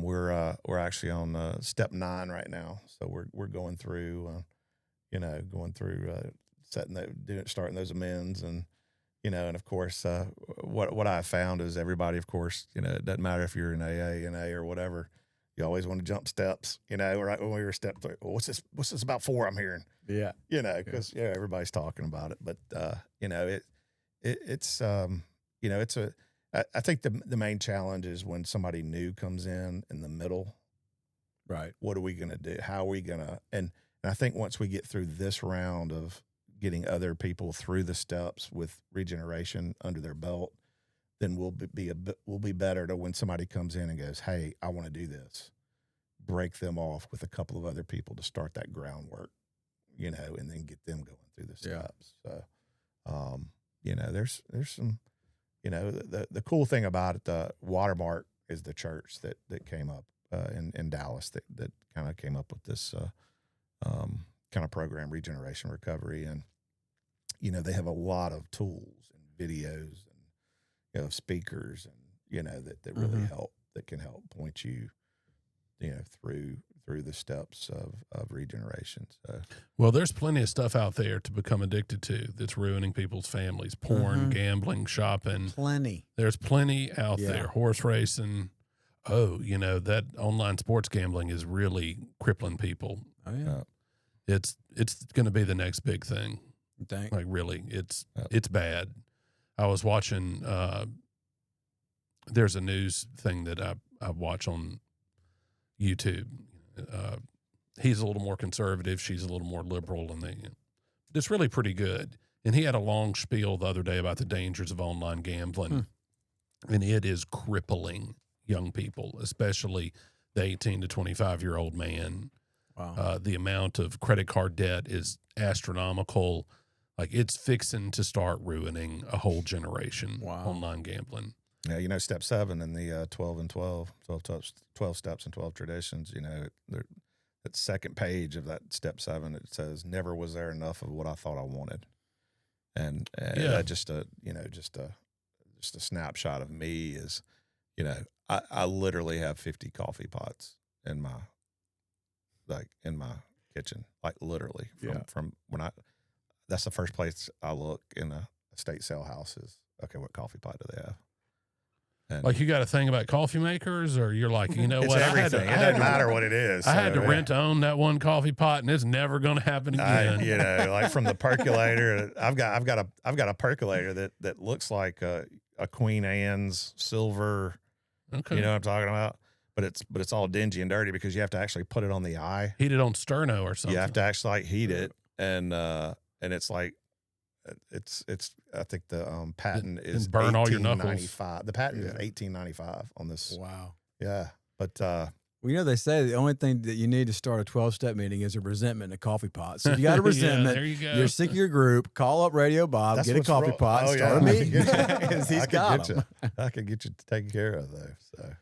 we're actually on step 9 right now. So we're going through starting those amends, and and of course what I found is everybody, of course, it doesn't matter if you're in AA, NA, or whatever. You always want to jump steps, right when we were step 3. Well, what's this about 4 I'm hearing? Yeah. Because everybody's talking about it. But it's I think the main challenge is when somebody new comes in the middle. Right. What are we going to do? How are we going to, and I think once we get through this round of getting other people through the steps with regeneration under their belt, then we'll be better to when somebody comes in and goes, hey, I want to do this, break them off with a couple of other people to start that groundwork, and then get them going through the steps. So, there's some, the cool thing about it, the Watermark is the church that came up in Dallas that kind of came up with this kind of program, Regeneration Recovery. And, they have a lot of tools and videos and, speakers and, that really help, that can help point you, through the steps of regeneration. So, well, there's plenty of stuff out there to become addicted to that's ruining people's families. Porn, gambling, shopping. Plenty. There's plenty out there. Horse racing. Oh, that online sports gambling is really crippling people. Oh yeah. It's going to be the next big thing. Thank. Like really, it's bad. I was watching. There's a news thing that I watch on YouTube. He's a little more conservative. She's a little more liberal, and it's really pretty good. And he had a long spiel the other day about the dangers of online gambling, and it is crippling young people, especially the 18 to 25-year-old man. Wow. The amount of credit card debt is astronomical. Like it's fixing to start ruining a whole generation. Wow. Online gambling. Yeah, step 7 in the 12 steps and 12 traditions, that second page of that step 7, it says, never was there enough of what I thought I wanted. And just a snapshot of me is, I literally have 50 coffee pots in my kitchen, like literally from when that's the first place I look in a estate sale house is, okay, what coffee pot do they have? And like you got a thing about coffee makers, or you're like, it's what? everything. It doesn't matter what it is. I had to rent to own that one coffee pot, and it's never going to happen again. Like from the percolator, I've got a percolator that looks like a Queen Anne's silver. Okay. You know what I'm talking about? But it's all dingy and dirty because you have to actually put it on the eye. Heat it on sterno or something. You have to actually heat it, and it's like it's I think the patent is burn all your knuckles. The patent is $18.95 on this. Wow. Yeah, but well, they say the only thing that you need to start a 12-step meeting is a resentment in a coffee pot. So if you got a resentment, there you go. You're sick of your group, call up Radio Bob, get a coffee pot, and start a meeting. He's got them. I could get you taken care of, though. So anyway.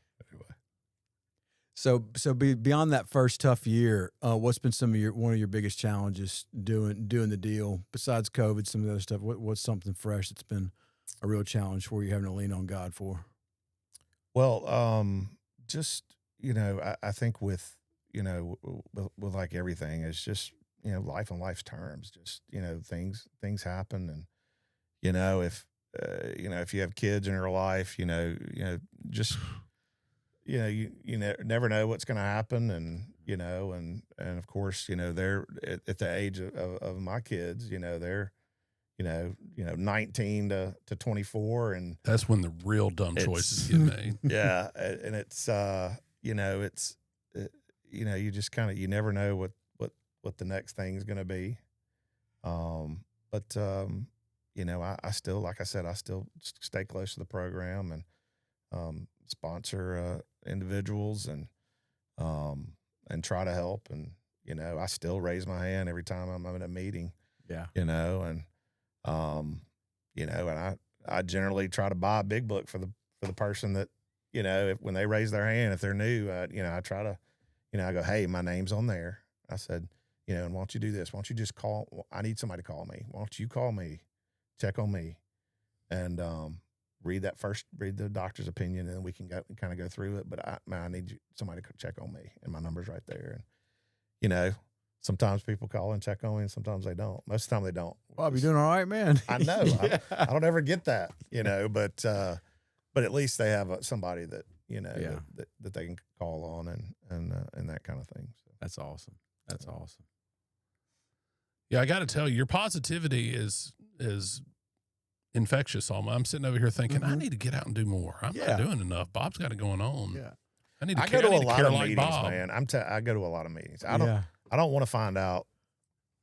So beyond that first tough year, what's been one of your biggest challenges doing the deal besides COVID? Some of the other stuff. What's something fresh that's been a real challenge for you having to lean on God for? Well, just I think with like everything, it's just life on life's terms. Just things happen, and if you have kids in your life, just. You never know what's going to happen, and and of course, they're at the age of my kids, they're 19 to 24, and that's when the real dumb choices get made. Yeah, and it's you just kind of, you never know what the next thing is going to be, but I still, like I said, I still stay close to the program and sponsor individuals and try to help, and I still raise my hand every time I'm in a meeting. Yeah. And I generally try to buy a big book for the person that when they raise their hand, if they're new, I try to I go, hey, my name's on there. I said, and why don't you do this? Why don't you just call? I need somebody to call me. Why don't you call me, check on me, and read the doctor's opinion, and then we can kind of go through it. But I need somebody to check on me, and my number's right there. And sometimes people call and check on me, and sometimes they don't. Most of the time they don't. Bob, you doing all right, man? I know. I don't ever get that, but at least they have somebody that you know, Yeah. that they can call on and that kind of thing. So. That's awesome. That's awesome. Yeah, I got to tell you, your positivity is infectious. Almost. I'm sitting over here thinking, I need to get out and do more. I'm not doing enough. Bob's got it going on. Yeah. I need to I care, go to I a need to lot care of like meetings, Bob. man. I go to a lot of meetings. I don't want to find out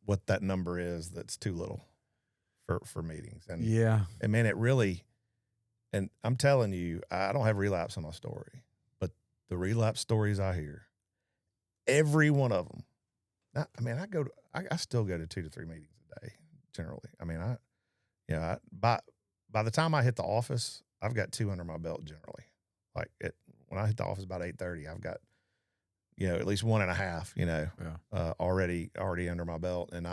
what that number is that's too little for meetings. And and man, it really, and I'm telling you, I don't have relapse on my story, but the relapse stories I hear, every one of them. I mean, I still go to 2 to 3 meetings a day generally. I mean, by the time I hit the office, I've got 2 under my belt generally. Like when I hit the office about 8:30, I've got, you know, at least 1.5, you know, already under my belt. And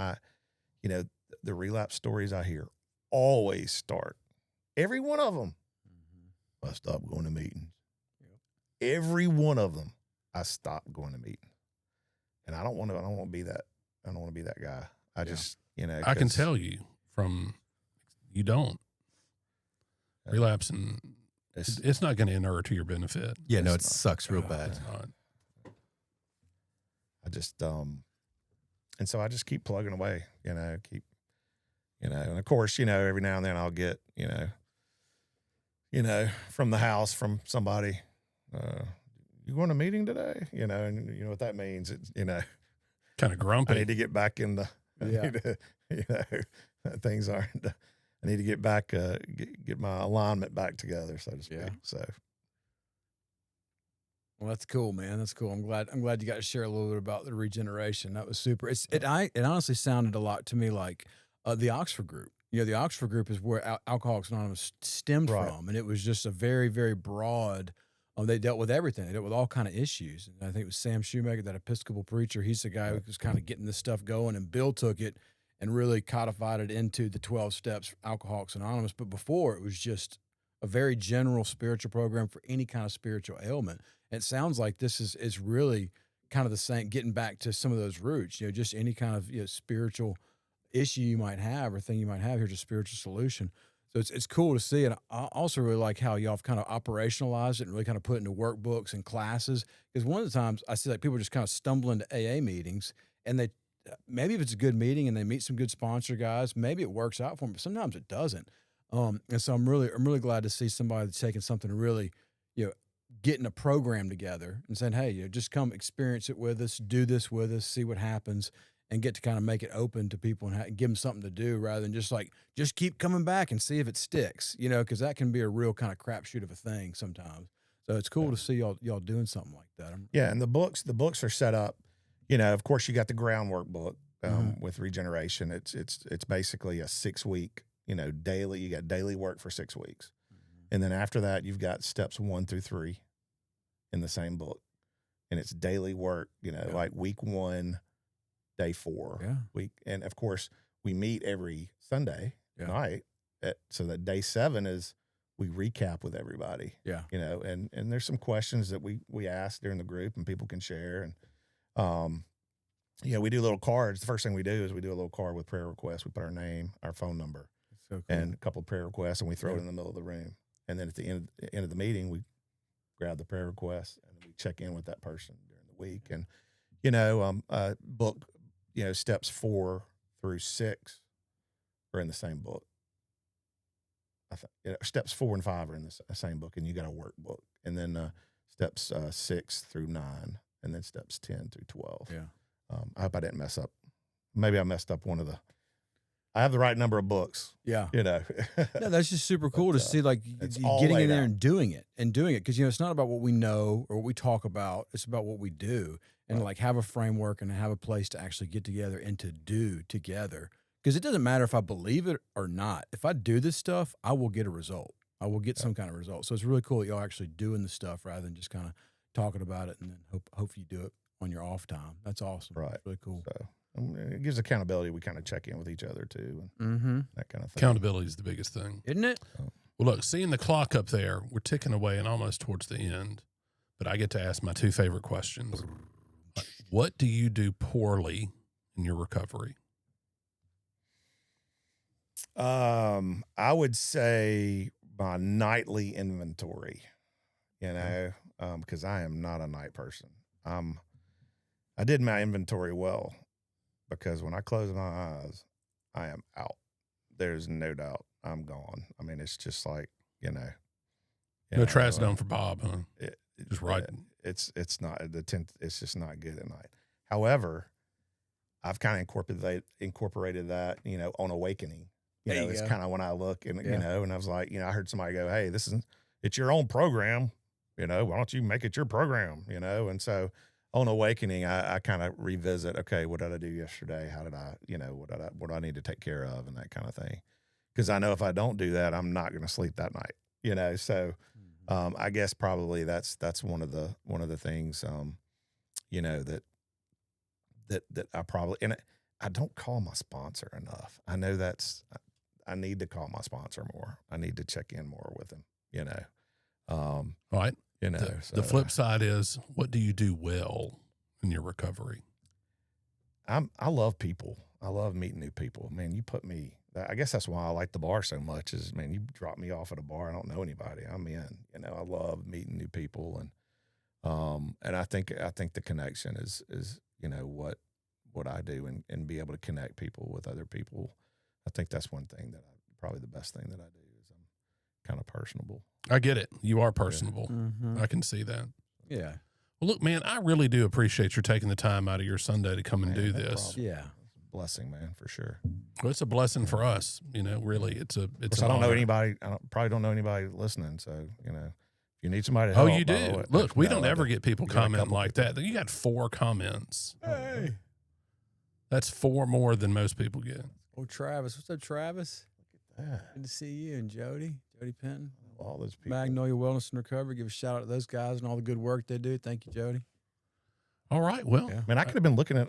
you know, the relapse stories I hear always start, every one of them. I stopped going to meetings. Every one of them, I stopped going to meetings. And I don't want to be that. I don't want to be that guy. I just, you know, I can tell you from you don't relapsing. It's not going to inure to your benefit. Yeah, no, it sucks real bad. It's not. I just, and so I just keep plugging away, you know, and of course, you know, every now and then I'll get, you know, from the house, from somebody, you going to a meeting today? You know, and you know what that means. It's, you know, kind of grumpy. I need to get back in the, you know, things aren't, I need to get back, get my alignment back together, so to speak. Yeah. So. Well, that's cool, man. That's cool. I'm glad you got to share a little bit about the regeneration. That was super. It honestly sounded a lot to me like the Oxford group. You know, the Oxford group is where Alcoholics Anonymous stemmed from, and it was just a very, very broad. They dealt with everything. They dealt with all kind of issues. And I think it was Sam Shoemaker, that Episcopal preacher. He's the guy who was kind of getting this stuff going, and Bill took it and really codified it into the 12 steps for Alcoholics Anonymous. But before, it was just a very general spiritual program for any kind of spiritual ailment. And it sounds like this is really kind of the same, getting back to some of those roots, you know, just any kind of, you know, spiritual issue you might have or thing you might have, here's a spiritual solution. So it's cool to see. And I also really like how y'all have kind of operationalized it and really kind of put it into workbooks and classes. Because one of the times I see like people just kind of stumble into AA meetings, and they, maybe if it's a good meeting and they meet some good sponsor guys, maybe it works out for them, but sometimes it doesn't. And so I'm really glad to see somebody that's taking something and really, you know, getting a program together and saying, hey, you know, just come experience it with us, do this with us, see what happens, and get to kind of make it open to people and give them something to do rather than just like, just keep coming back and see if it sticks, you know, because that can be a real kind of crapshoot of a thing sometimes. So it's cool to see y'all doing something like that. And the books are set up, you know, of course you got the groundwork book with regeneration. It's basically a 6-week, you know, daily, you got daily work for 6 weeks. And then after that, you've got steps 1 through 3 in the same book. And it's daily work, you know, like week 1, day 4 week. And of course we meet every Sunday night. So that day 7 is, we recap with everybody, you know, and there's some questions that we ask during the group and people can share. And, you know, we do little cards. The first thing we do is we do a little card with prayer requests. We put our name, our phone number, so cool. and a couple of prayer requests, and we throw it in the middle of the room. And then at the end of the meeting, we grab the prayer request and we check in with that person during the week. And, you know, book, you know, steps 4 through 6 are in the same book. You know, steps 4 and 5 are in the same book, and you got a workbook. And then steps 6 through 9, and then steps 10 through 12. Yeah. I hope I didn't mess up. Maybe I messed up one of the. I have the right number of books. Yeah. You know. No, that's just super cool to see, like, getting in there and doing it. Because, you know, it's not about what we know or what we talk about. It's about what we do, and like have a framework and have a place to actually get together and to do together. Because it doesn't matter if I believe it or not. If I do this stuff, I will get a result. I will get some kind of result. So it's really cool that y'all actually doing the stuff rather than just kind of talking about it and then hope you do it on your off time. That's awesome. Right. It's really cool. So it gives accountability. We kind of check in with each other too, and that kind of thing. Accountability is the biggest thing, isn't it? Well, look, seeing the clock up there, we're ticking away and almost towards the end, but I get to ask my 2 favorite questions. What do you do poorly in your recovery? I would say my nightly inventory. you know, because I am not a night person. I did my inventory well, because when I close my eyes, I am out. There's no doubt I'm gone. I mean, it's just like, you know. No trash down for Bob, huh? Just right. It's not the 10th. It's just not good at night. However, I've kind of incorporated that, you know, on awakening. You know, it's kind of when I look and, you know, and I was like, you know, I heard somebody go, hey, it's your own program. You know, why don't you make it your program? You know, and so on awakening, I kind of revisit, okay, what did I do yesterday? How did I, you know, what do I need to take care of, and that kind of thing. Because I know if I don't do that, I'm not going to sleep that night, you know? So I guess probably that's one of the things, you know, that I probably, and I don't call my sponsor enough. I know I need to call my sponsor more. I need to check in more with him, you know? Right. You know, the flip side is, what do you do well in your recovery? I love people. I love meeting new people. Man, you put me, I guess that's why I like the bar so much is, man, you drop me off at a bar, I don't know anybody, I'm in. You know, I love meeting new people, and I think the connection is you know, what I do, and be able to connect people with other people. I think that's one thing probably the best thing that I do is I'm kind of personable. I get it. You are personable. I can see that. Yeah. Well, look, man, I really do appreciate your taking the time out of your Sunday to come and do this. Problem. Yeah. Blessing, man, for sure. Well, it's a blessing for us, you know. Really, it's. I don't know anybody. Probably don't know anybody listening. So, you know, if you need somebody to help. Oh, you do. Look, we don't ever get people commenting like that. You got 4 comments. Hey, that's 4 more than most people get. Oh, Travis, what's up, Travis? Look at that. Good to see you and Jody Penton. All those people. Magnolia Wellness and Recovery. Give a shout out to those guys and all the good work they do. Thank you, Jody. All right. Well, man, I could have been looking at.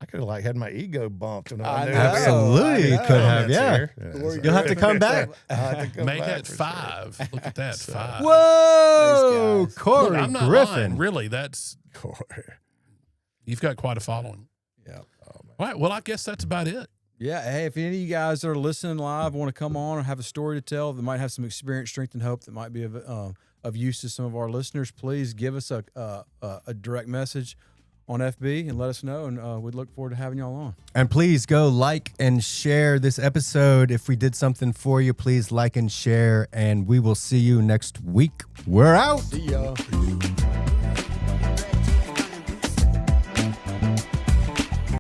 I could have like had my ego bumped. And I absolutely could have. Yeah. You'll have to come back. Make it 5. Sure. Look at that. 5. Whoa, Corey Look, I'm not Griffin. Lying. Really, that's Corey. You've got quite a following. Yeah. Oh, all right. Well, I guess that's about it. Yeah. Hey, if any of you guys that are listening live want to come on or have a story to tell that might have some experience, strength, and hope that might be of use to some of our listeners, please give us a direct message on FB and let us know, and we'd look forward to having y'all on. And please go like and share this episode. If we did something for you, please like and share, and we will see you next week. We're out. See y'all.